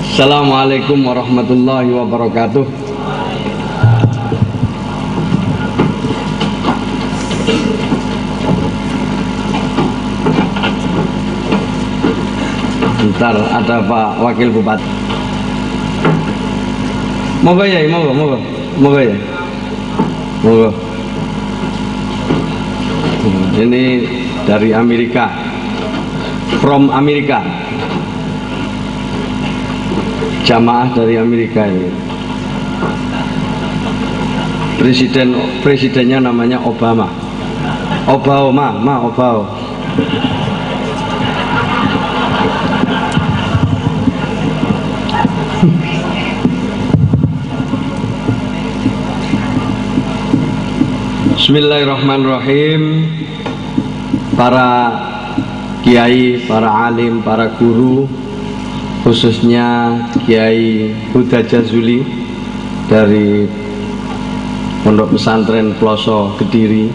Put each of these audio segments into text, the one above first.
Assalamualaikum warahmatullahi wabarakatuh. Bentar, ada Pak Wakil Bupati. Moga ya, moga ya. Moga. Ini dari Amerika, from Amerika, jamaah dari Amerika ini. Presidennya namanya Obama. Obama. Bismillahirrahmanirrahim. Para kiai, para alim, para guru, khususnya Kiai Huda Jazuli dari Pondok Pesantren Ploso Kediri,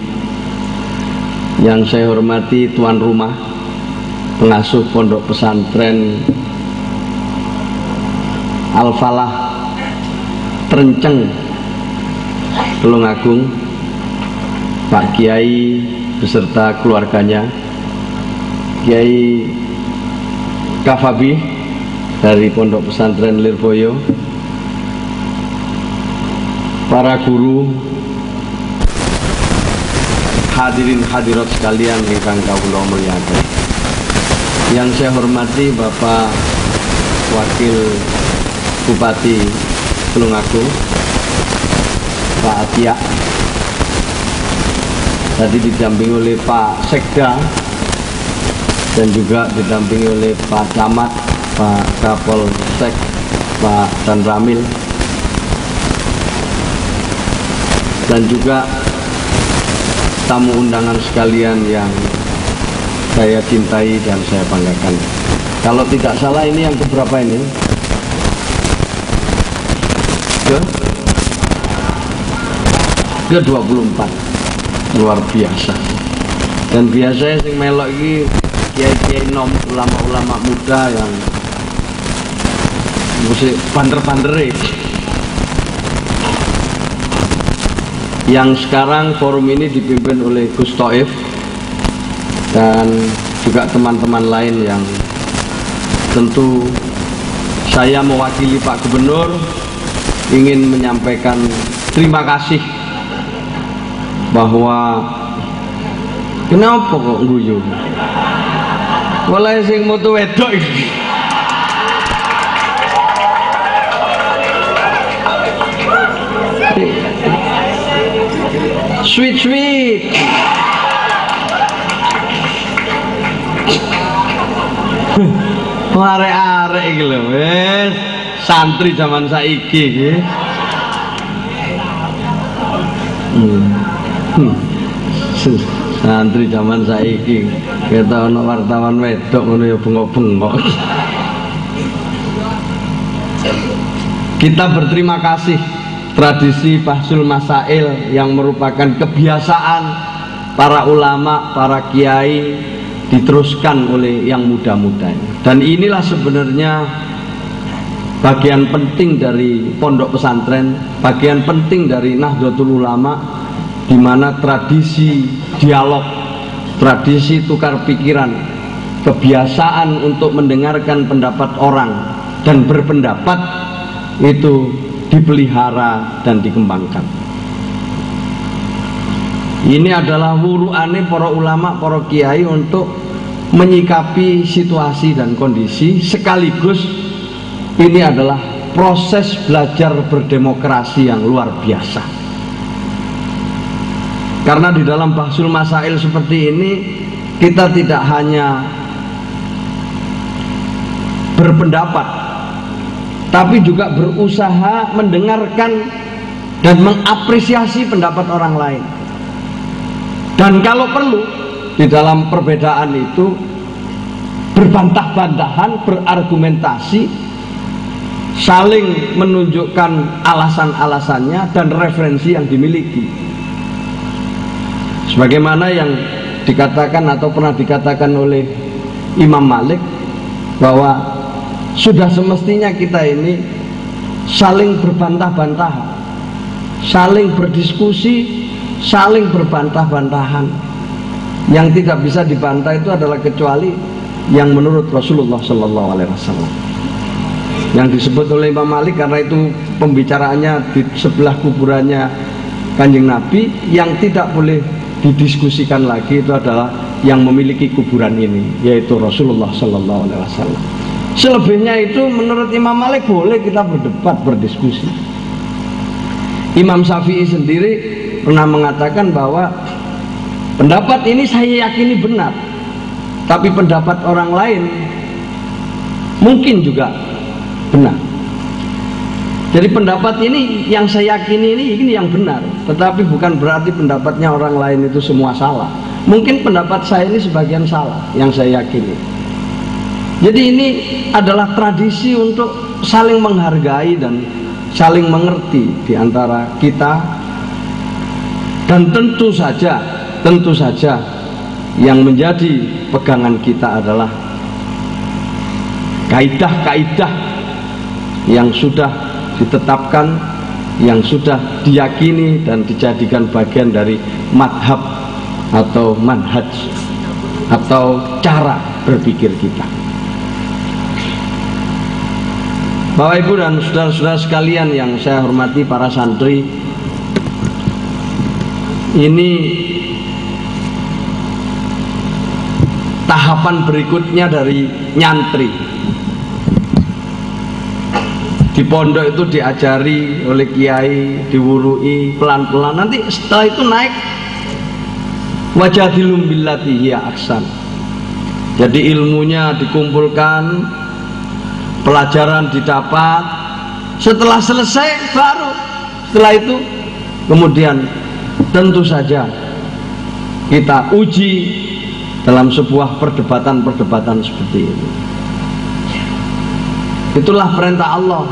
yang saya hormati tuan rumah, pengasuh Pondok Pesantren Al-Falah Trenceng Tulungagung, Pak Kiai beserta keluarganya, Kiai Kafabi dari Pondok Pesantren Lirboyo, para guru, hadirin hadirat sekalian ingkang kawula mulyakaken. Yang saya hormati Bapak Wakil Bupati Tulungagung, Pak Atia, tadi didampingi oleh Pak Sekda dan juga didampingi oleh Pak Camat, Pak Kapolsek, Pak Dan Ramil, dan juga tamu undangan sekalian yang saya cintai dan saya banggakan. Kalau tidak salah ini yang keberapa ini? Ke-24. Luar biasa. Dan biasanya sing melok iki kiai-kiai nom, ulama-ulama muda yang musik banter-bantere. Yang sekarang forum ini dipimpin oleh Gus Toif dan juga teman-teman lain yang tentu saya mewakili Pak Gubernur ingin menyampaikan terima kasih bahwa kenapa kok guyu mulai sing moto wedok iki sweet arek-arek iki lho wis santri zaman saiki iki. Santri zaman saiki kita ono wartawan wedok ngono ya bengok-bengok. Kita berterima kasih tradisi Bahsul Masail yang merupakan kebiasaan para ulama, para kiai diteruskan oleh yang muda-muda. Dan inilah sebenarnya bagian penting dari pondok pesantren, bagian penting dari Nahdlatul Ulama, di mana tradisi dialog, tradisi tukar pikiran, kebiasaan untuk mendengarkan pendapat orang dan berpendapat itu dipelihara dan dikembangkan. Ini adalah wuruane para ulama, para kiai untuk menyikapi situasi dan kondisi, sekaligus ini adalah proses belajar berdemokrasi yang luar biasa. Karena di dalam Bahsul Masail seperti ini kita tidak hanya berpendapat, tapi juga berusaha mendengarkan dan mengapresiasi pendapat orang lain. Dan kalau perlu di dalam perbedaan itu berbantah-bantahan, berargumentasi, saling menunjukkan alasan-alasannya dan referensi yang dimiliki. Sebagaimana yang dikatakan atau pernah dikatakan oleh Imam Malik, bahwa sudah semestinya kita ini saling berbantah-bantahan, saling berdiskusi, saling berbantah-bantahan. Yang tidak bisa dibantah itu adalah kecuali yang menurut Rasulullah Sallallahu Alaihi Wasallam, yang disebut oleh Imam Malik, karena itu pembicaraannya di sebelah kuburannya Kanjeng Nabi. Yang tidak boleh didiskusikan lagi itu adalah yang memiliki kuburan ini, yaitu Rasulullah Sallallahu Alaihi Wasallam. Selebihnya itu menurut Imam Malik boleh kita berdebat, berdiskusi. Imam Syafi'i sendiri pernah mengatakan bahwa pendapat ini saya yakini benar, tapi pendapat orang lain mungkin juga benar. Jadi pendapat ini yang saya yakini ini yang benar, tetapi bukan berarti pendapatnya orang lain itu semua salah. Mungkin pendapat saya ini sebagian salah yang saya yakini. Jadi ini adalah tradisi untuk saling menghargai dan saling mengerti di antara kita. Dan tentu saja yang menjadi pegangan kita adalah kaidah-kaidah yang sudah ditetapkan, yang sudah diyakini dan dijadikan bagian dari madhab atau manhaj atau cara berpikir kita. Bapak Ibu dan saudara-saudara sekalian yang saya hormati, para santri, ini tahapan berikutnya dari nyantri. Di pondok itu diajari oleh kiai, diwurui pelan-pelan. Nanti setelah itu naik wajadilhum billati hiya ahsan. Jadi ilmunya dikumpulkan, pelajaran didapat. Setelah selesai baru setelah itu kemudian tentu saja kita uji dalam sebuah perdebatan seperti ini. Itulah perintah Allah,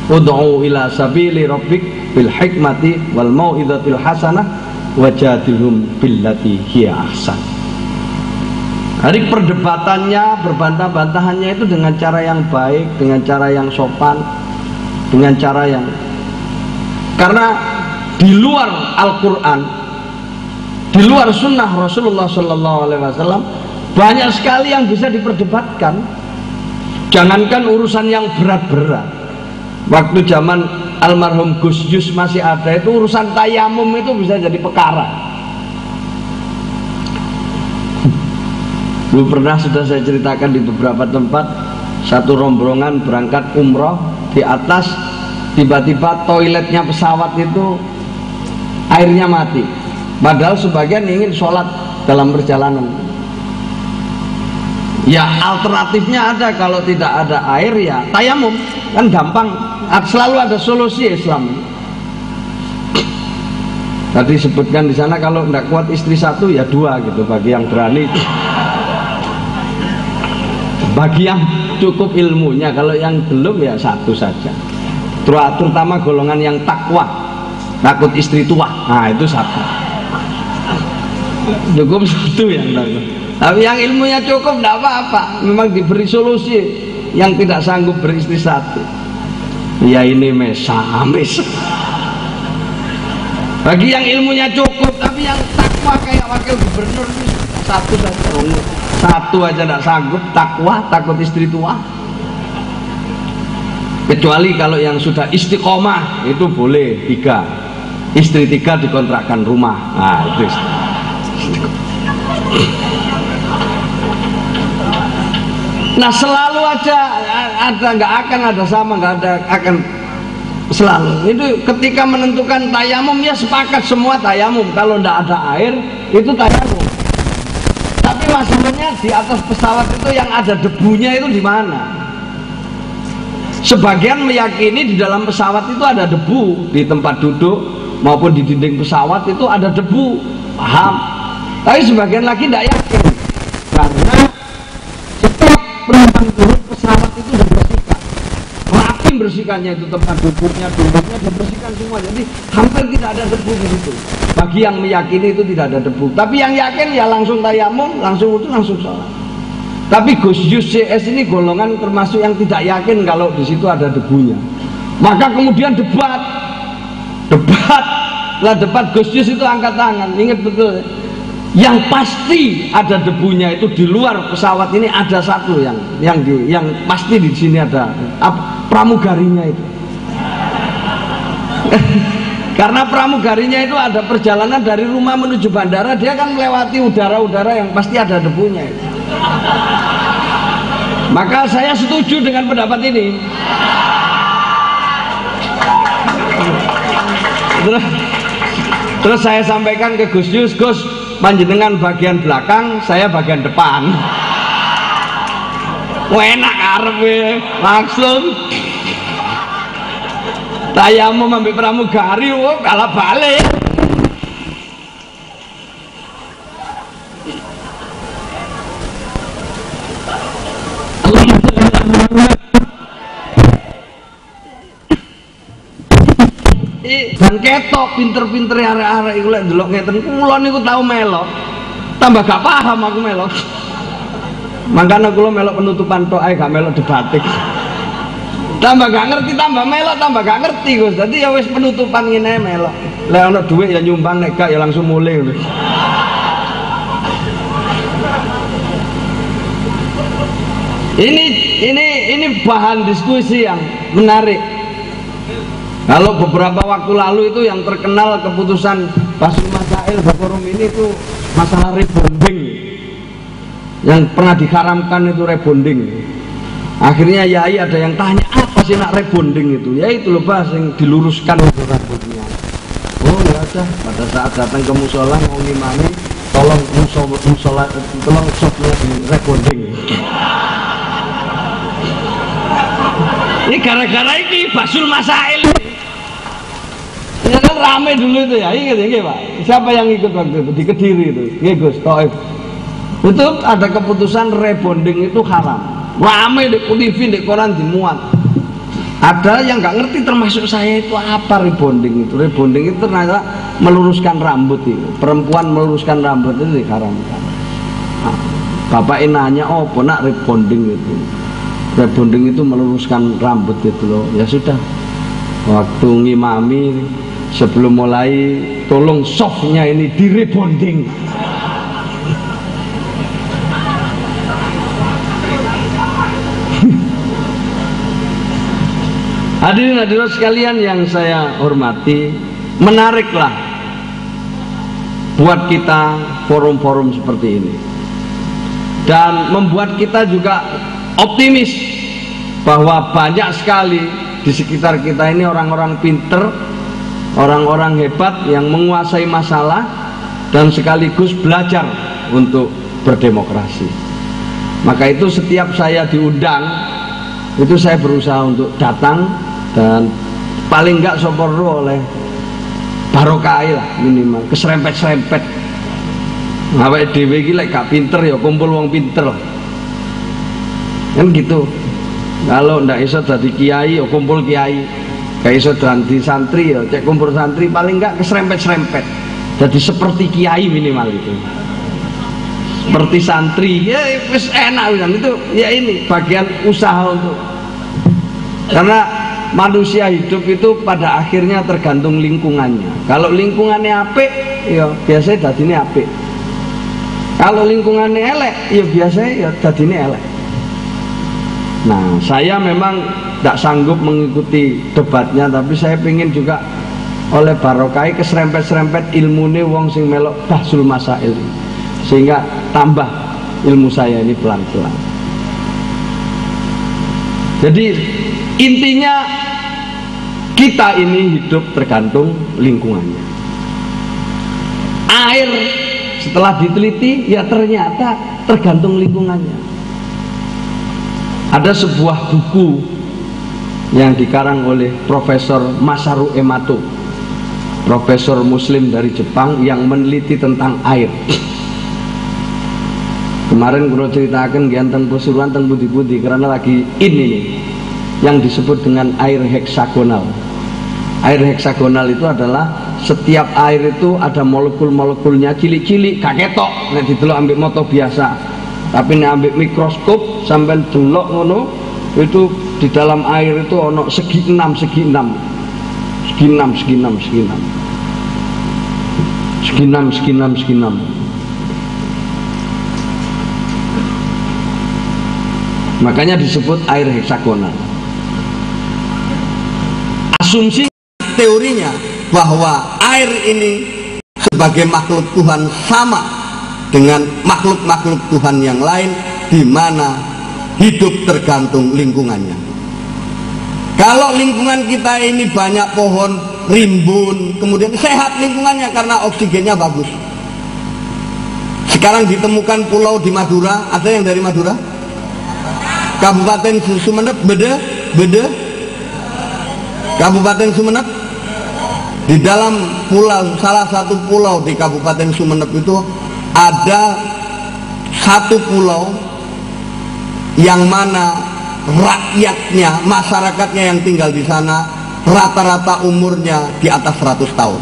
ud'u ila sabili rabbik bil hikmati wal mau'izatil hasanah wajadilhum billati hiya ahsan. Hari perdebatannya, berbantah-bantahannya itu dengan cara yang baik, dengan cara yang sopan, dengan cara yang, karena di luar Al-Quran, di luar sunnah Rasulullah Sallallahu Alaihi Wasallam banyak sekali yang bisa diperdebatkan. Jangankan urusan yang berat-berat. Waktu zaman almarhum Gus Yus masih ada, itu urusan tayamum itu bisa jadi perkara. Dulu pernah sudah saya ceritakan di beberapa tempat, satu rombongan berangkat umroh, di atas tiba-tiba toiletnya pesawat itu airnya mati, padahal sebagian ingin sholat dalam perjalanan. Ya alternatifnya ada, kalau tidak ada air ya tayamum, kan gampang, selalu ada solusi Islam. Tadi sebutkan di sana kalau tidak kuat istri satu ya dua gitu, bagi yang berani, bagi yang cukup ilmunya. Kalau yang belum ya satu saja, terutama golongan yang takwa, takut istri tua, nah itu satu, cukup satu yang takut. Tapi yang ilmunya cukup tidak apa-apa, memang diberi solusi. Yang tidak sanggup beristri satu, ya ini mes. Bagi yang ilmunya cukup tapi yang takwa kayak wakil gubernur itu satu saja. Satu aja tidak sanggup, takwa, takut istri tua. Kecuali kalau yang sudah istiqomah itu boleh 3, istri 3 dikontrakkan rumah. Nah itu nah selalu ada nggak akan ada sama, nggak ada akan selalu itu ketika menentukan tayamum ya sepakat semua tayamum. Kalau nggak ada air itu tayamum. Tapi masalahnya di atas pesawat itu yang ada debunya itu di mana? Sebagian meyakini di dalam pesawat itu ada debu, di tempat duduk maupun di dinding pesawat itu ada debu, paham? Tapi sebagian lagi tidak yakin, karena penumpang turun pesawat itu sudah bersihkan, rapi bersihkannya, itu tempat duduknya dibersihkan semua, jadi hampir tidak ada debu di situ. Bagi yang meyakini itu tidak ada debu, tapi yang yakin ya langsung tayamum, langsung itu langsung sholat. Tapi Gus Yus CS ini golongan termasuk yang tidak yakin kalau di situ ada debunya. Maka kemudian debat Gus Yus itu angkat tangan. Ingat betul, yang pasti ada debunya itu di luar pesawat ini ada satu yang pasti di sini ada pramugarinya itu. Karena pramugarinya itu ada perjalanan dari rumah menuju bandara, dia kan melewati udara-udara yang pasti ada debunya itu. Maka saya setuju dengan pendapat ini. Terus saya sampaikan ke Gus Yus, Gus, panjenengan bagian belakang, saya bagian depan. Enak arep langsung. Tayamum ambil pramugari, kalah balik. Dan ketok pinter-pinter arek-arek iku lek ndelok ngeten kula niku tau melok. Tambah gak paham aku melok. Makanya kula melok penutupan tok ae gak melok debatik. Tambah gak ngerti, tambah melok, tambah gak ngerti Gus. Dadi ya wis penutupan ngene melok. Lek ana dhuwit ya nyumbang, nek gak ya langsung mulih. Ini bahan diskusi yang menarik. Kalau beberapa waktu lalu itu yang terkenal keputusan Basul Masail Forum ini itu masalah rebonding, yang pernah diharamkan itu rebonding. Akhirnya yai ada yang tanya, apa sih nak rebonding itu? Ya itu loh Pak, yang diluruskan itu rambutnya. Oh ya udah, pada saat datang ke musola mau ngimami, tolong musola, tolong sopnya di rebonding. Ini gara-gara ini Basul Masail. Ya kan rame dulu itu ya, ingat ya Pak. Siapa yang ikut waktu itu di Kediri itu? Ya Gus Taif. Itu ada keputusan rebonding itu haram. Rame di TV, di koran dimuat. Ada yang nggak ngerti termasuk saya itu apa rebonding itu. Rebonding itu ternyata meluruskan rambut itu. Perempuan meluruskan rambut itu diharamkan. Nah, bapak nanya, oh nak rebonding itu. Rebonding itu meluruskan rambut itu loh. Ya sudah. Waktu ngimami sebelum mulai tolong softnya ini di rebonding. Hadirin sekalian yang saya hormati, menariklah buat kita forum-forum seperti ini dan membuat kita juga optimis bahwa banyak sekali di sekitar kita ini orang-orang pinter, orang-orang hebat yang menguasai masalah dan sekaligus belajar untuk berdemokrasi. Maka itu setiap saya diundang, itu saya berusaha untuk datang dan paling enggak soporo oleh barokai lah minimal, keserempet-serempet. Awake dhewe iki lek gak pinter ya kumpul wong pinter lah. Kan gitu. Kalau ndak iso dadi kiai ya kumpul kiai. Gak iso dadi santri ya cek kumpul santri, paling enggak keserempet-serempet. Jadi seperti kiai minimal itu. Seperti santri ya wis enak kan itu ya, ini bagian usaha untuk, karena manusia hidup itu pada akhirnya tergantung lingkungannya. Kalau lingkungannya apik ya biasanya dadine apik. Kalau lingkungannya elek ya biasanya ya dadine elek. Nah, saya memang tidak sanggup mengikuti debatnya, tapi saya ingin juga oleh barokai keserempet-serempet ilmune wong sing melok Basul Masail, sehingga tambah ilmu saya ini pelan-pelan. Jadi intinya kita ini hidup tergantung lingkungannya. Air setelah diteliti ya ternyata tergantung lingkungannya. Ada sebuah buku yang dikarang oleh Profesor Masaru Emoto, profesor muslim dari Jepang yang meneliti tentang air. Kemarin kalau ceritakan tentang Pasuruan, tentang budi-budi, karena lagi ini nih yang disebut dengan air heksagonal. Air heksagonal itu adalah setiap air itu ada molekul-molekulnya cilik-cilik, gak ketok nek didelok ambek moto biasa. Tapi nek ambek mikroskop sampai delok ngono, itu di dalam air itu ono segi enam. Makanya disebut air heksagonal. Asumsi teorinya bahwa air ini sebagai makhluk Tuhan sama dengan makhluk-makhluk Tuhan yang lain, di mana hidup tergantung lingkungannya. Kalau lingkungan kita ini banyak pohon, rimbun, kemudian sehat lingkungannya karena oksigennya bagus. Sekarang ditemukan pulau di Madura, ada yang dari Madura? Kabupaten Sumeneb, beda. Kabupaten Sumeneb, di dalam pulau, salah satu pulau di Kabupaten Sumeneb itu ada satu pulau yang mana rakyatnya, masyarakatnya yang tinggal di sana rata-rata umurnya di atas 100 tahun.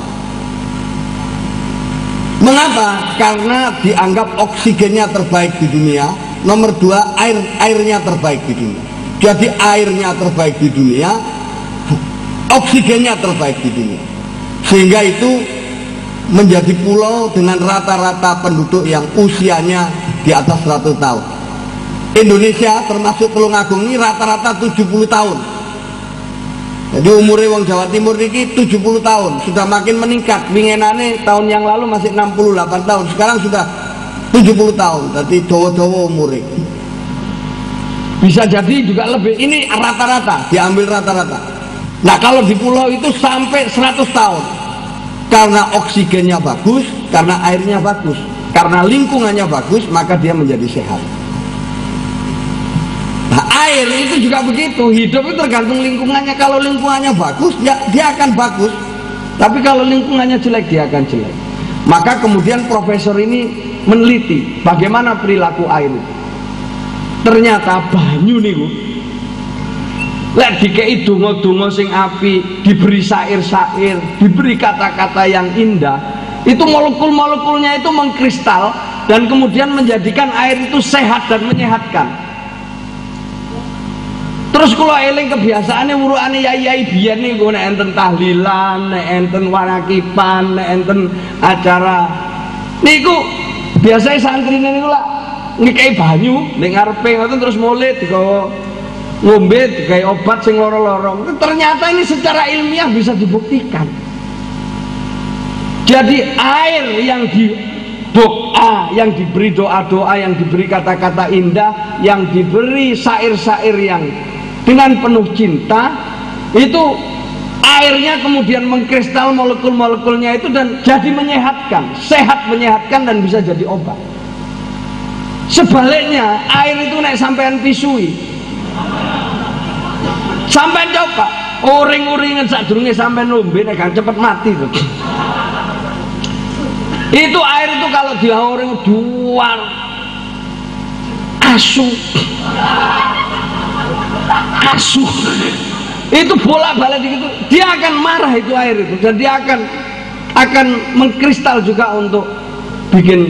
Mengapa? Karena dianggap oksigennya terbaik di dunia. Nomor dua, airnya terbaik di dunia. Jadi airnya terbaik di dunia, oksigennya terbaik di dunia. Sehingga itu menjadi pulau dengan rata-rata penduduk yang usianya di atas 100 tahun. Indonesia termasuk Tulungagung ini rata-rata 70 tahun. Jadi umurnya wong Jawa Timur ini 70 tahun. Sudah makin meningkat. Wingenane tahun yang lalu masih 68 tahun. Sekarang sudah 70 tahun. Jadi dawa-dawa umurnya. Bisa jadi juga lebih. Ini rata-rata, diambil rata-rata. Nah kalau di pulau itu sampai 100 tahun. Karena oksigennya bagus, karena airnya bagus, karena lingkungannya bagus, maka dia menjadi sehat. Nah air itu juga begitu, hidup itu tergantung lingkungannya. Kalau lingkungannya bagus, ya, dia akan bagus. Tapi kalau lingkungannya jelek, dia akan jelek. Maka kemudian profesor ini meneliti bagaimana perilaku air itu. Ternyata banyu niku lek dikei donga-donga sing api, diberi syair-syair, diberi kata-kata yang indah, itu molekul-molekulnya itu mengkristal dan kemudian menjadikan air itu sehat dan menyehatkan. Terus kalau eling kebiasaannya wuruane yai-yai biyen niku nek enten tahlilan, nek enten wanakipan, nek enten acara niku biasanya santrine niku lah ngekei banyu ning ngarepe ngoten terus mulih digawa ngombe kayak obat sing loro-loro. Ternyata ini secara ilmiah bisa dibuktikan. Jadi air yang doa, yang diberi doa-doa, yang diberi kata-kata indah, yang diberi syair-syair yang dengan penuh cinta, itu airnya kemudian mengkristal molekul-molekulnya itu dan jadi menyehatkan, sehat menyehatkan dan bisa jadi obat. Sebaliknya air itu naik sampean pisui, sampean coba uring-uringan sadurunge sampean ngombe nek gak cepet mati tuh. Itu air itu kalau diuring duar asu itu bolak-balik gitu, dia akan marah itu air itu dan dia akan mengkristal juga untuk bikin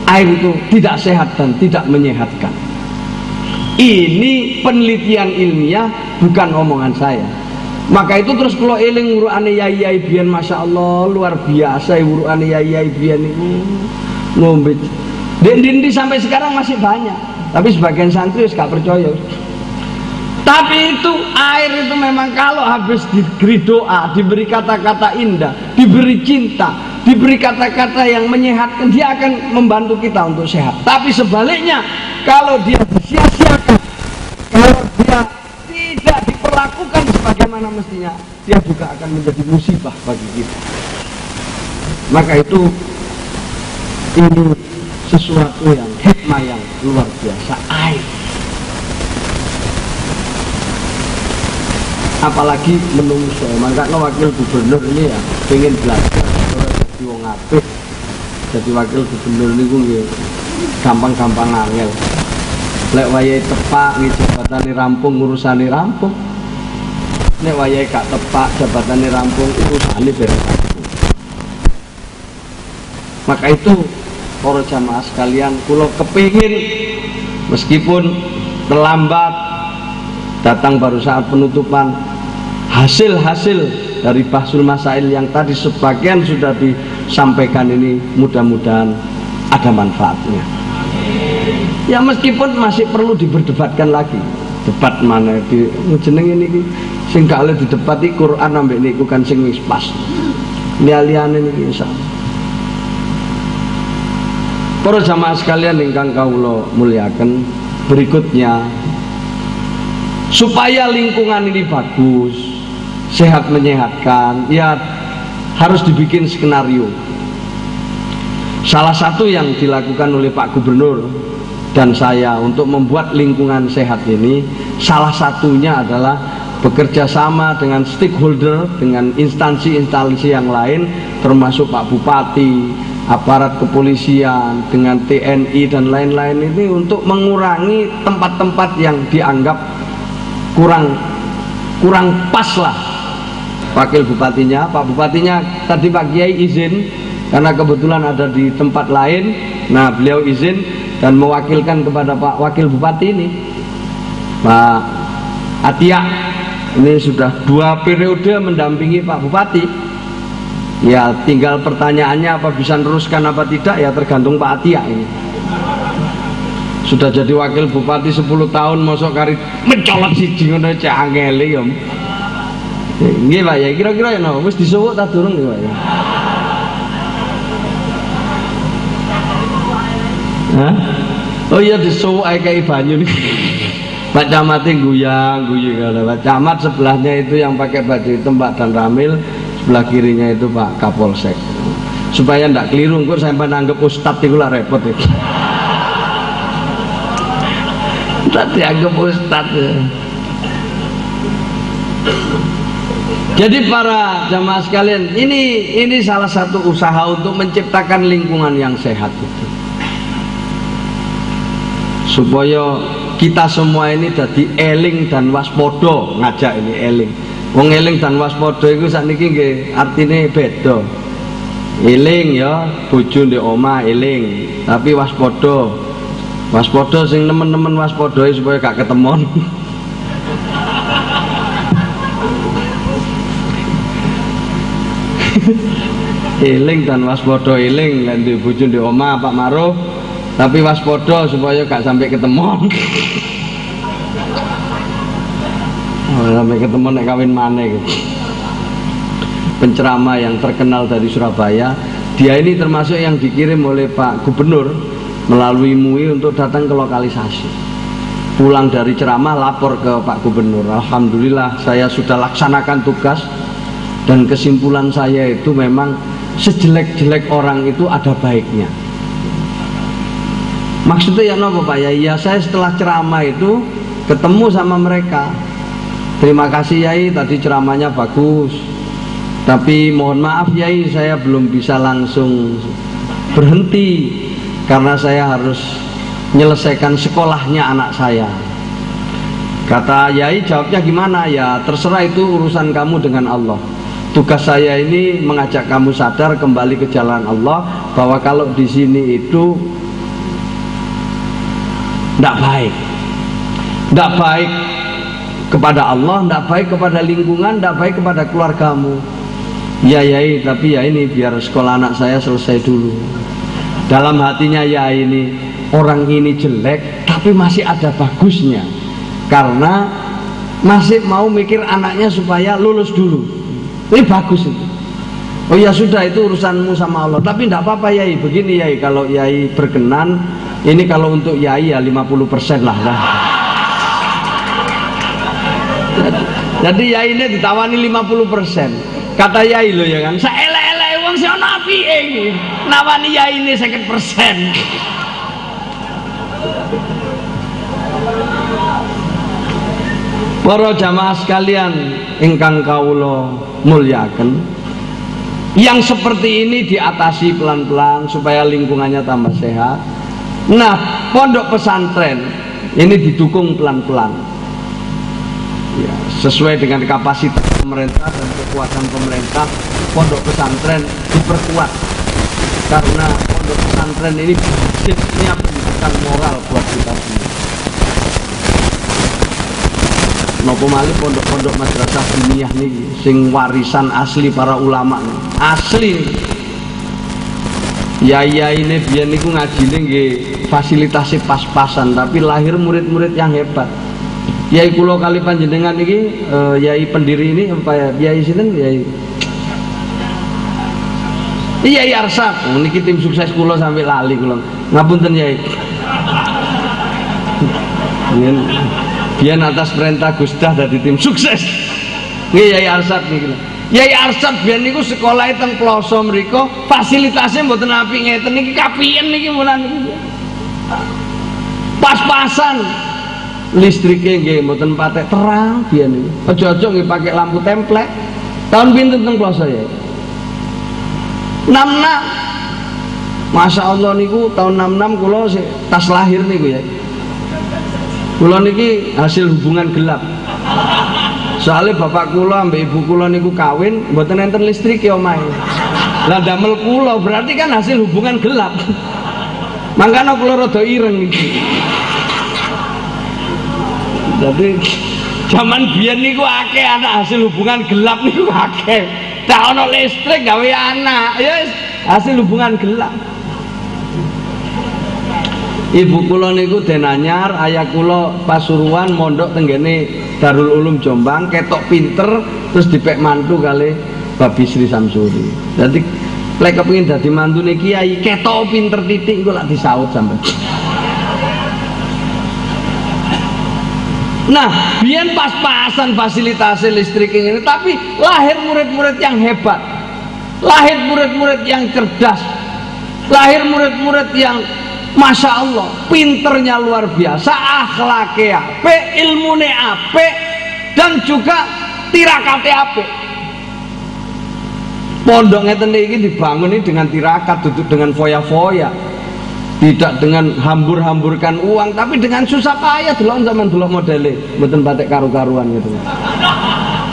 air itu tidak sehat dan tidak menyehatkan. Ini penelitian ilmiah, bukan omongan saya. Maka itu terus kalau eling urukane yai-yai biyen, masya Allah luar biasa urukane yai-yai biyen itu ngombe. Dindi sampai sekarang masih banyak, tapi sebagian santri gak percaya. Tapi itu air itu memang kalau habis diberi doa, diberi kata-kata indah, diberi cinta, diberi kata-kata yang menyehatkan, dia akan membantu kita untuk sehat. Tapi sebaliknya, kalau dia disia-siakan, kalau dia tidak diperlakukan sebagaimana mestinya, dia juga akan menjadi musibah bagi kita. Maka itu ini sesuatu yang hikmah yang luar biasa, air. Apalagi menungso, makanya wakil gubernur ini ya pengen belajar jadi wong apik. Jadi wakil gubernur ini gampang-gampang angel. Lek wayahe tepak jabatane rampung, urusane rampung. Nek wayahe gak tepak jabatane rampung, urusane beres. Maka itu para jamaah sekalian, kula kepingin meskipun terlambat datang baru saat penutupan, hasil-hasil dari bahsul masail yang tadi sebagian sudah disampaikan ini mudah-mudahan ada manfaatnya. Ya meskipun masih perlu diberdebatkan lagi, debat mana di jeneng ini sing gak oleh didebat iki Quran ambek niku kan sing wis pas. Liya-liyane niki insyaallah. Para jamaah sekalian ingkang kawula muliaken, berikutnya supaya lingkungan ini bagus, sehat menyehatkan, ya harus dibikin skenario. Salah satu yang dilakukan oleh Pak Gubernur dan saya untuk membuat lingkungan sehat ini, salah satunya adalah bekerja sama dengan stakeholder, dengan instansi-instansi yang lain, termasuk Pak Bupati, aparat kepolisian, dengan TNI dan lain-lain ini, untuk mengurangi tempat-tempat yang dianggap kurang pas lah. Wakil bupatinya, Pak Bupatinya tadi Pak Kiai izin karena kebetulan ada di tempat lain. Nah beliau izin dan mewakilkan kepada Pak Wakil Bupati ini, Pak Atia, ini sudah 2 periode mendampingi Pak Bupati. Ya tinggal pertanyaannya apa bisa neruskan apa tidak, ya tergantung Pak Atia ini. Sudah jadi wakil bupati 10 tahun, mosok kari mencolot siji ngono cek angele ya. Nggih Pak ya, kira-kira ya no, wis disuwuk ta durung nggih Pak ya? Hah? Oh iya disuwuk ae kei banyu niki. Pak Camatnya guyang-guyu kalau Pak Camat sebelahnya itu yang pakai baju hitam Pak Dan Ramil, sebelah kirinya itu Pak Kapolsek. Supaya ndak keliru, kok sampai nanggep ustad itu lah repot itu. Tak dianggap ustad ya. Jadi para jamaah sekalian, ini salah satu usaha untuk menciptakan lingkungan yang sehat itu, supaya kita semua ini jadi eling dan waspodo. Ngajak ini eling, wong eling dan waspodo itu sakniki nggih artine beda. Eling ya bojo ndek omah eling, tapi waspodo sing nemen-nemen waspodo supaya gak ketemon. Eling dan waspodo, eling lan ndek bojo ndek omah Pak Maruf, tapi waspodo supaya gak sampai ketemon. Sampai ketemu nek kawin maneh gitu. Penceramah yang terkenal dari Surabaya, dia ini termasuk yang dikirim oleh Pak Gubernur melalui MUI untuk datang ke lokalisasi. Pulang dari ceramah lapor ke Pak Gubernur, alhamdulillah saya sudah laksanakan tugas, dan kesimpulan saya itu memang sejelek-jelek orang itu ada baiknya. Maksudnya ya nopo Pak ya? Ya saya setelah ceramah itu ketemu sama mereka. Terima kasih Yai, tadi ceramahnya bagus, tapi mohon maaf Yai, saya belum bisa langsung berhenti karena saya harus menyelesaikan sekolahnya anak saya. Kata Yai, jawabnya gimana? Ya terserah, itu urusan kamu dengan Allah. Tugas saya ini mengajak kamu sadar kembali ke jalan Allah, bahwa kalau di sini itu tidak baik kepada Allah, tidak baik kepada lingkungan, tidak baik kepada keluargamu. Ya Yai, tapi ya ini biar sekolah anak saya selesai dulu. Dalam hatinya ya ini, orang ini jelek tapi masih ada bagusnya, karena masih mau mikir anaknya supaya lulus dulu. Ini bagus itu. Oh ya sudah, itu urusanmu sama Allah, tapi tidak apa-apa Yai. Begini Yai, kalau Yai berkenan, ini kalau untuk Yai ya 50% lah. Jadi Yai ini ditawani 50%. Kata Yai lo ya kan, saelek-elek wong sing ana apike iki. Nawani Yai ini 50%. Para jamaah sekalian ingkang kawula muliaken, yang seperti ini diatasi pelan-pelan supaya lingkungannya tambah sehat. Nah, pondok pesantren ini didukung pelan-pelan, ya, sesuai dengan kapasitas pemerintah dan kekuatan pemerintah. Pondok pesantren diperkuat, karena pondok pesantren ini basisnya pendidikan moral buat kita semua. Nopo malih pondok-pondok madrasah diniyah niki sing warisan asli para ulama nih. Asli yai-yai ini biyen niku ngajine nggih fasilitasnya pas-pasan, tapi lahir murid-murid yang hebat. Yai kula kali panjenengan niki yai pendiri ini apa ya? Yai sinten? Yai Arsyad. Niki tim sukses kula sampai lali kula. Ngapunten Yai. Biyen atas perintah Gusdah dari tim sukses. Nggih Yai Arsyad niki. Yai Arsyad biyen niku sekolahe teng Ploso mriku, fasilitasnya mboten apik ngeten niki kapiyen niki mulan niki. Pas-pasan. Listrike nggih mboten patek terang biyen niku. Aja-aja nggih pakai lampu templek. Tahun pinten teng Ploso ya? 66. Masya Allah niku tahun 66 kula tas lahir niku ya. Kula niki hasil hubungan gelap. Soalnya bapak kula ambek ibu kula niku kawin mboten enten listrik ya omahe. Lah damel kula berarti kan hasil hubungan gelap. Mangkane kula rada ireng niki. Jadi zaman biyen niku akeh anak hasil hubungan gelap niku akeh. Tak ono listrik gawe anak, ya hasil hubungan gelap. Ibu kula niku denanyar, ayah kula Pasuruan mondok tenggene Darul Ulum Jombang, ketok pinter terus dipek mantu kali Babi Sri Samsuri. Jadi lek kepengin dadi mantune kiai ketok pinter titik engko lak disaut sampe. Nah, biyen pas-pasan fasilitas listrik ini, tapi lahir murid-murid yang hebat, lahir murid-murid yang cerdas, lahir murid-murid yang Masya Allah, pinternya luar biasa, akhlaknya apik, ilmunya apik, dan juga tirakatnya apik. Pondok ngeten iki dibangun ini dengan tirakat, duduk dengan foya-foya, tidak dengan hambur-hamburkan uang, tapi dengan susah payah. Delok zaman delok modele, mboten batik karu-karuan gitu.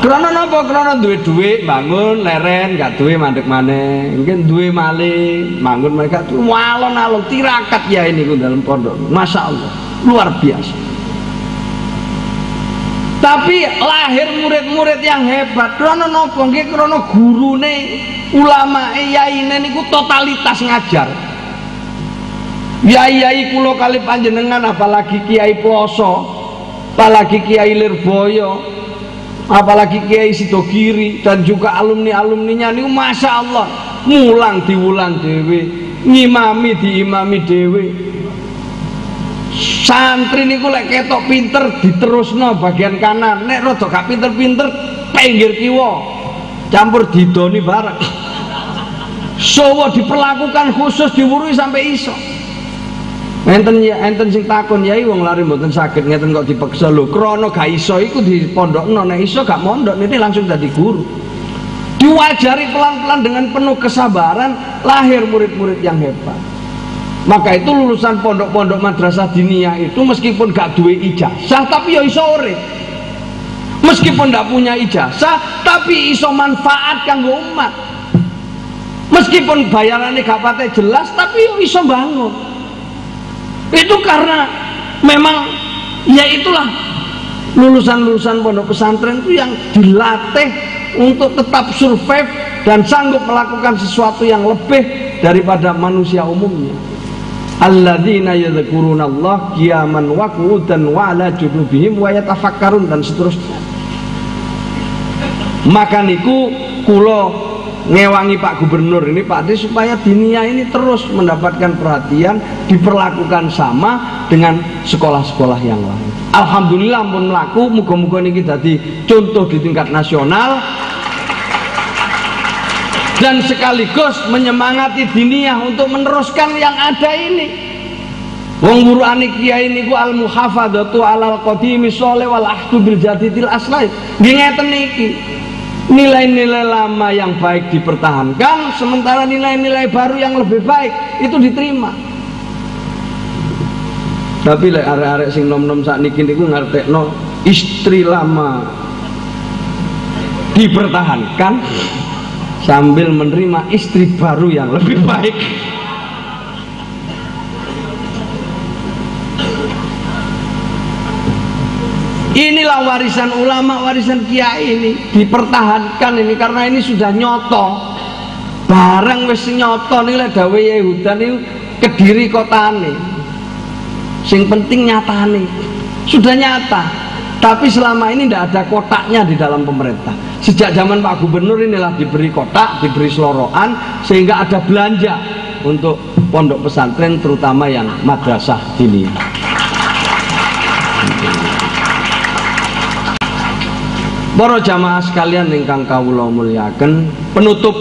Krono napa? Krono duwe dhuwit bangun leren, gak duwe mandek maneh. Mungkin duwe malih, bangun mereka tuh alon-alon tirakat ya ini dalam pondok. Masya Allah, luar biasa. Tapi lahir murid-murid yang hebat. Krono napa? Nggih krono gurune, ulama yaine niku totalitas ngajar. Yai-yai kula kali panjenengan, apalagi Kiai Ploso, apalagi Kiai Lirboyo, apalagi Kiai Sidogiri, dan juga alumni-alumninya niku Masya Allah mulang diwulang dewe, ngimami diimami dewe. Santri niku lek ketok pinter diterusno bagian kanan, nek rada gak pinter-pinter pinggir kiwa campur didoni bareng. Sowo diperlakukan khusus, diwurui sampai iso. Enten ya, enten sing takon yai wong lari mboten saged ngeten kok dipeksa lho. Krana gak iso iku dipondokno, nek iso gak mondok niki langsung dadi guru. Diwajari pelan-pelan dengan penuh kesabaran, lahir murid-murid yang hebat. Maka itu lulusan pondok-pondok madrasah diniyah itu meskipun gak duwe ijazah tapi ya iso urip. Meskipun gak punya ijazah tapi iso manfaat kanggo umat. Meskipun bayarannya gak pate jelas tapi ya iso bangun. Itu karena memang ya itulah lulusan-lulusan pondok pesantren itu yang dilatih untuk tetap survive dan sanggup melakukan sesuatu yang lebih daripada manusia umumnya. Alladzina yadhkurunallah qiyaman wa qu'udan wa 'ala junubihim wa yatafakkarun, dan seterusnya. Maka niku kula ngewangi Pak Gubernur ini Pak Adi supaya diniyah ini terus mendapatkan perhatian, diperlakukan sama dengan sekolah-sekolah yang lain. Alhamdulillah pun melaku, muga-muga niki dadi contoh di tingkat nasional dan sekaligus menyemangati diniyah untuk meneruskan yang ada ini. Wong burane kiai niku al muhafadzatu alal qadimi sholih wal ahdu bil jadidil aslai. Nggih ngeten niki. Nilai-nilai lama yang baik dipertahankan, sementara nilai-nilai baru yang lebih baik itu diterima. Tapi lek arek-arek sing nom-nom sakniki niku ngartekno istri lama dipertahankan sambil menerima istri baru yang lebih baik. Inilah warisan ulama, warisan kiai ini dipertahankan ini karena ini sudah nyoto. Barang wis nyoto nih lah dawe Yehuda nih Kediri kotane. Sing penting nyatane. Sudah nyata. Tapi selama ini tidak ada kotaknya di dalam pemerintah. Sejak zaman Pak Gubernur inilah diberi kotak, diberi seloroan, sehingga ada belanja untuk pondok pesantren, terutama yang madrasah ini. Para jamaah sekalian ingkang kawula mulyakaken, penutup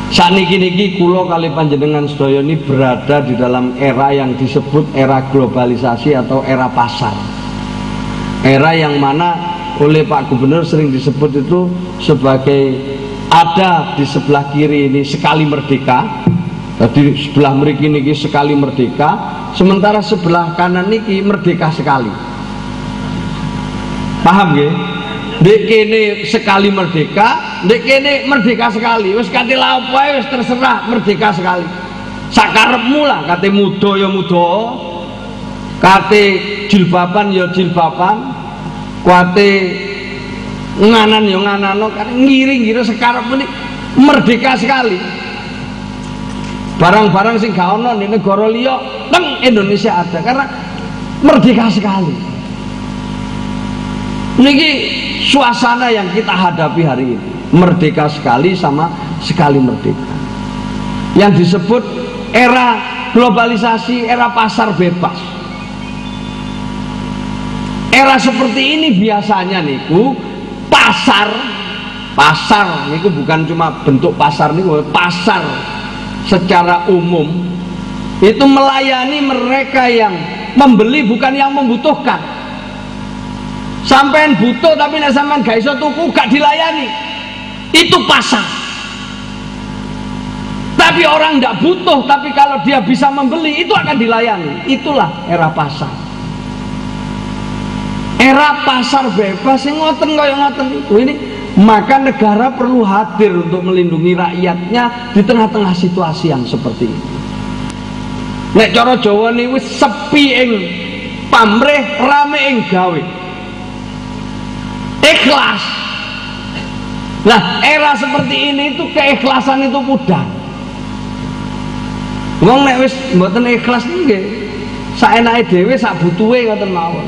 sakniki kula kali panjenengan sedaya ini berada di dalam era yang disebut era globalisasi atau era pasar. Era yang mana oleh Pak Gubernur sering disebut itu sebagai ada di sebelah kiri ini sekali merdeka, di sebelah mriki niki sekali merdeka, sementara sebelah kanan niki merdeka sekali. Paham nggih? Ndek kene sekali merdeka, ndek kene merdeka sekali. Wis kate lha apa wis terserah, merdeka sekali. Sakarepmu lah, kate muda ya muda. Kate jilbaban ya jilbaban, kate nganan ya nganano, kate ngiring-ngiring sakarepmu merdeka sekali. Barang-barang sing gak ono ning negara liya teng Indonesia ada karena merdeka sekali. Niki suasana yang kita hadapi hari ini, merdeka sekali sama sekali merdeka. Yang disebut era globalisasi, era pasar bebas. Era seperti ini biasanya niku pasar niku bukan cuma bentuk pasar niku, pasar secara umum itu melayani mereka yang membeli bukan yang membutuhkan. Sampean butuh tapi nek sampean gak iso tuku gak dilayani. Itu pasar. Tapi orang ndak butuh tapi kalau dia bisa membeli itu akan dilayani. Itulah era pasar. Era pasar bebas yang ngoten kaya ngoten itu ini, maka negara perlu hadir untuk melindungi rakyatnya di tengah-tengah situasi yang seperti ini. Nek cara Jawa niku sepi ing pamrih, rame ing gawe. Ikhlas. Nah, era seperti ini itu keikhlasan itu pudar. Wong nek wis mboten ikhlas nggih, saenake dhewe sak butuhe ngoten mawon.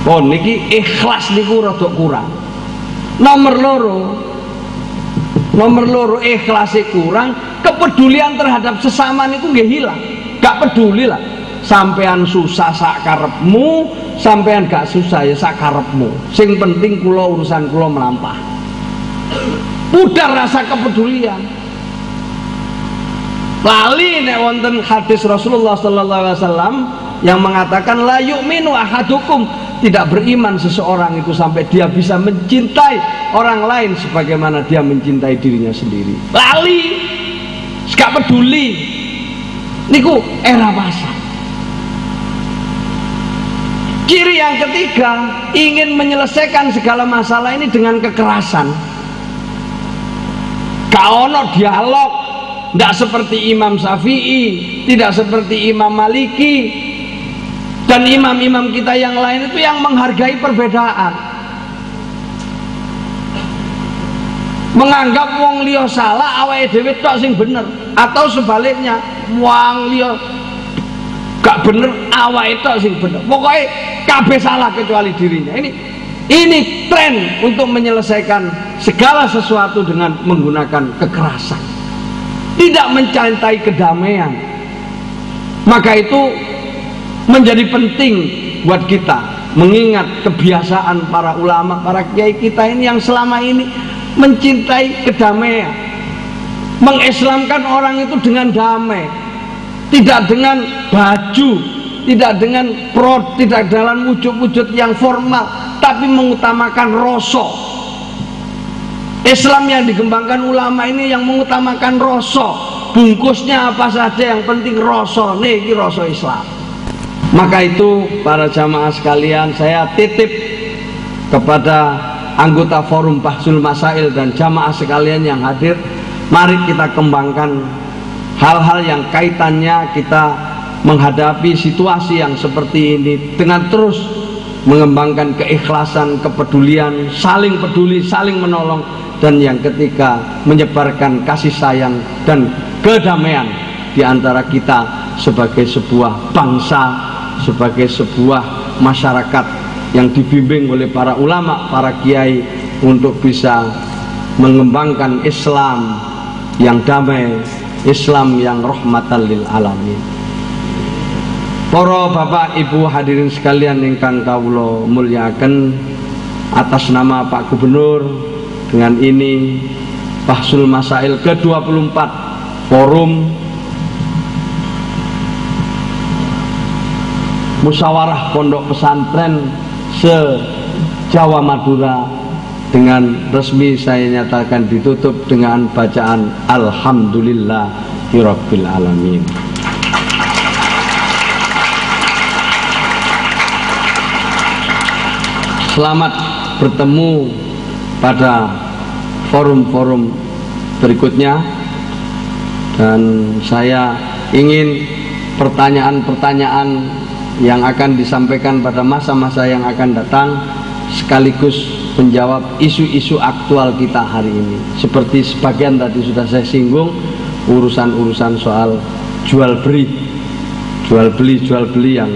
Oh niki ikhlas niku rada kurang. Nomor loro ikhlasnya kurang, kepedulian terhadap sesama niku nggih hilang. Gak peduli lah. Sampean susah sak karepmu, sampean gak susah ya sak karepmu. Sing penting kula urusan kula melampah. Pudar rasa kepedulian. Lali nek wonten hadis Rasulullah sallallahu alaihi wasallam yang mengatakan la yu'minu ahadukum, tidak beriman seseorang itu sampai dia bisa mencintai orang lain sebagaimana dia mencintai dirinya sendiri. Lali, gak peduli. Niku era pasar. Ciri yang ketiga, ingin menyelesaikan segala masalah ini dengan kekerasan. Gak ono dialog, tidak seperti Imam Syafi'i, tidak seperti Imam Maliki, dan imam-imam kita yang lain itu yang menghargai perbedaan, menganggap wong liya salah awake dhewe tok sing bener, atau sebaliknya wong liya gak bener awake tok sing bener, pokoknya kabeh salah kecuali dirinya. Ini tren untuk menyelesaikan segala sesuatu dengan menggunakan kekerasan, tidak mencintai kedamaian. Maka itu menjadi penting buat kita mengingat kebiasaan para ulama, para kiai kita ini yang selama ini mencintai kedamaian, mengislamkan orang itu dengan damai, tidak dengan baju, tidak dengan tidak dalam wujud-wujud yang formal, tapi mengutamakan rasa. Islam yang dikembangkan ulama ini yang mengutamakan rasa, bungkusnya apa saja yang penting rasa, niki rasa Islam. Maka itu para jamaah sekalian, saya titip kepada anggota forum Bahsul Masail dan jamaah sekalian yang hadir, mari kita kembangkan hal-hal yang kaitannya kita menghadapi situasi yang seperti ini dengan terus mengembangkan keikhlasan, kepedulian, saling peduli, saling menolong, dan yang ketiga menyebarkan kasih sayang dan kedamaian di antara kita sebagai sebuah bangsa, sebagai sebuah masyarakat yang dibimbing oleh para ulama, para kiai untuk bisa mengembangkan Islam yang damai, Islam yang rahmatan lil alamin. Para bapak ibu hadirin sekalian ingkang kawula mulyakaken, atas nama Pak Gubernur, dengan ini Bahsul Masail ke-24 Forum Musyawarah Pondok Pesantren se-Jawa Madura dengan resmi saya nyatakan ditutup dengan bacaan Alhamdulillahirabbil alamin. Selamat bertemu pada forum-forum berikutnya, dan saya ingin pertanyaan-pertanyaan yang akan disampaikan pada masa-masa yang akan datang sekaligus menjawab isu-isu aktual kita hari ini. Seperti sebagian tadi sudah saya singgung, urusan-urusan soal jual beli yang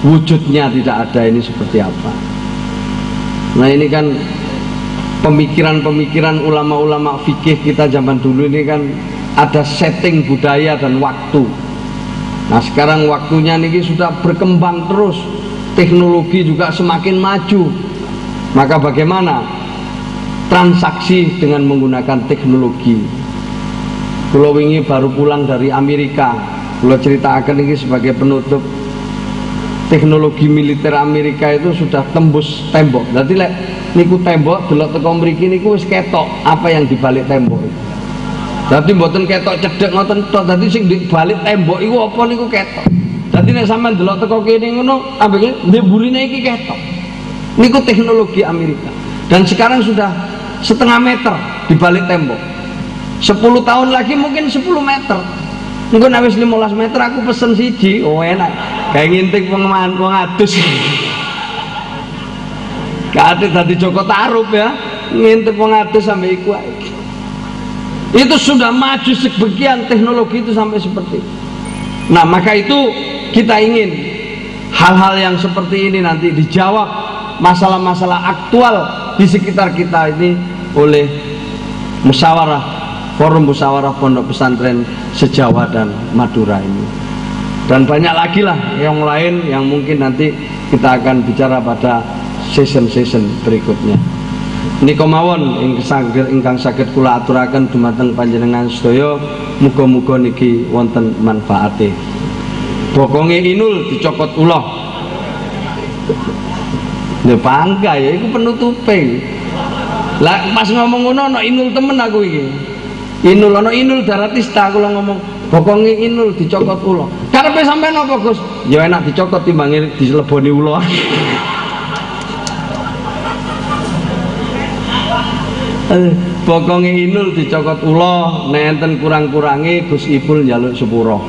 wujudnya tidak ada, ini seperti apa. Nah, ini kan pemikiran-pemikiran ulama-ulama fikih kita zaman dulu ini kan ada setting budaya dan waktu. Nah, sekarang waktunya ini sudah berkembang terus, teknologi juga semakin maju. Maka bagaimana transaksi dengan menggunakan teknologi? Kulo wingi baru pulang dari Amerika, kulo ceritakan ini sebagai penutup. Teknologi militer Amerika itu sudah tembus tembok. Jadi lek niku tembok delok teko mriki niku wis ketok apa yang dibalik tembok. Dadi mboten ketok cedhek ngoten tok, dadi sing dibalik tembok iku apa niku ketok. Dadi nek sampean delok teko kene ngono ambeke mburine iki ketok. Niku teknologi Amerika. Dan sekarang sudah setengah meter dibalik tembok. 10 tahun lagi mungkin 10 meter. Engko nek wis 15 meter aku pesen siji, oh enak. Kayak ngintip wong adus. Kate dadi Joko Tarub ya, ngintip wong adus sampai iku ae. Itu sudah maju sebagian teknologi itu sampai seperti itu. Nah, maka itu kita ingin hal-hal yang seperti ini nanti dijawab, masalah-masalah aktual di sekitar kita ini oleh forum musyawarah pondok pesantren se-Jawa dan Madura ini. Dan banyak lagi lah yang lain yang mungkin nanti kita akan bicara pada season-season berikutnya. Nika mawon ingkang saged kula aturaken dumateng panjenengan sedaya, muga-muga niki wonten manfaate. Bokonge inul dicokot ulah. Lha pangka ya iku penutupe. Lah pas ngomong ngono ana inul temen aku iki. Inul ana inul daratista kula ngomong bokonge inul dicokot ulah. Karepe sampean apa, Gus? Ya enak dicokot timbange dileboni ulah. Bokonge inul dicokot ulah, nek enten kurang-kurange Gus Ipul njaluk sepuro.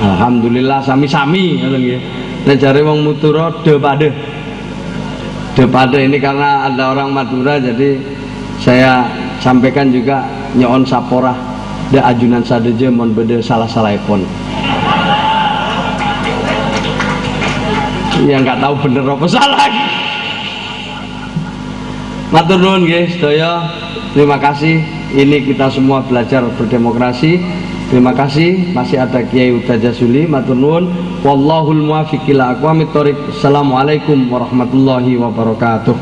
Alhamdulillah sami-sami ngoten nggih. Nek jare wong Madura de pade ini karena ada orang Madura, jadi saya sampaikan juga nyoon saporah de ajunan sadeje mon bede salah-salahipun. Ya nggak tahu bener apa salah. Matur nuwun nggih sedaya. Terima kasih. Ini kita semua belajar berdemokrasi. Terima kasih. Masih ada Kiai Huda Jasuli. Matur nuwun. Wallahul muwaffiq ila aqwamit thoriq. Assalamualaikum warahmatullahi wabarakatuh.